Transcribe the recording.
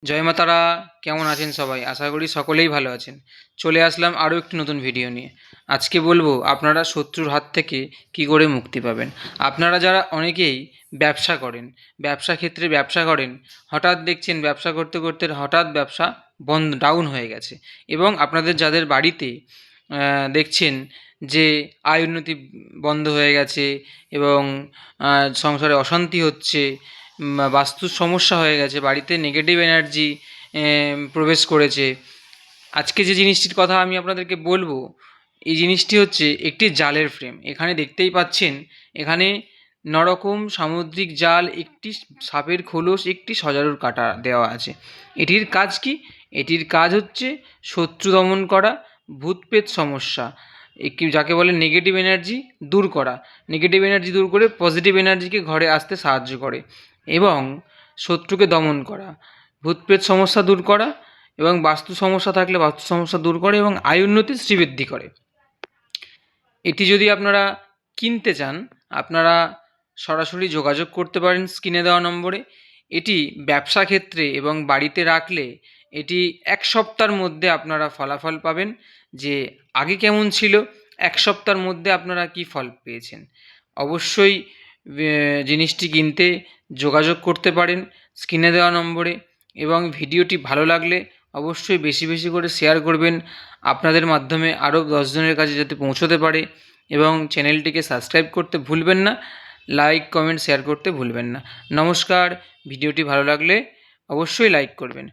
জয় মা তারা! কেমন আছেন সবাই? আশা করি সকলেই ভালো আছেন। চলে আসলাম আরও একটি নতুন ভিডিও নিয়ে। আজকে বলবো আপনারা শত্রুর হাত থেকে কী করে মুক্তি পাবেন। আপনারা যারা অনেকেই ব্যবসা করেন, ব্যবসা ক্ষেত্রে ব্যবসা করেন, হঠাৎ দেখছেন ব্যবসা করতে করতে হঠাৎ ব্যবসা ডাউন হয়ে গেছে, এবং আপনাদের যাদের বাড়িতে দেখছেন যে আয় উন্নতি বন্ধ হয়ে গেছে, এবং সংসারে অশান্তি হচ্ছে, বাস্তুর সমস্যা হয়ে গেছে, বাড়িতে নেগেটিভ এনার্জি প্রবেশ করেছে। আজকে যে জিনিসটির কথা আমি আপনাদেরকে বলবো, এই জিনিসটি হচ্ছে একটি জালের ফ্রেম। এখানে দেখতেই পাচ্ছেন, এখানে নরকম সামুদ্রিক জাল, একটি সাপের খোলস, একটি সজারুর কাঁটা দেওয়া আছে। এটির কাজ কি? এটির কাজ হচ্ছে শত্রু দমন করা, ভূতপ্রেত সমস্যা, যাকে বলে নেগেটিভ এনার্জি দূর করা। নেগেটিভ এনার্জি দূর করে পজিটিভ এনার্জিকে ঘরে আসতে সাহায্য করে, এবং শত্রুকে দমন করা, ভূতপ্রেত সমস্যা দূর করা, এবং বাস্তু সমস্যা থাকলে বাস্তু সমস্যা দূর করে, এবং আয় উন্নতির শ্রীবৃদ্ধি করে। এটি যদি আপনারা কিনতে চান, আপনারা সরাসরি যোগাযোগ করতে পারেন স্ক্রিনে দেওয়া নম্বরে। এটি ব্যবসা ক্ষেত্রে এবং বাড়িতে রাখলে এটি 1 সপ্তাহের মধ্যে আপনারা ফলাফল পাবেন, যে আগে কেমন ছিল, 1 সপ্তাহের মধ্যে আপনারা কী ফল পেয়েছেন। অবশ্যই জিনিসটি কিনতে যোগাযোগ করতে পারেন স্ক্রিনে দেওয়া নম্বরে, এবং ভিডিওটি ভালো লাগলে অবশ্যই বেশি বেশি করে শেয়ার করবেন, আপনাদের মাধ্যমে আরও 10 জনের কাছে যাতে পৌঁছতে পারে। এবং চ্যানেলটিকে সাবস্ক্রাইব করতে ভুলবেন না, লাইক কমেন্ট শেয়ার করতে ভুলবেন না। নমস্কার। ভিডিওটি ভালো লাগলে অবশ্যই লাইক করবেন।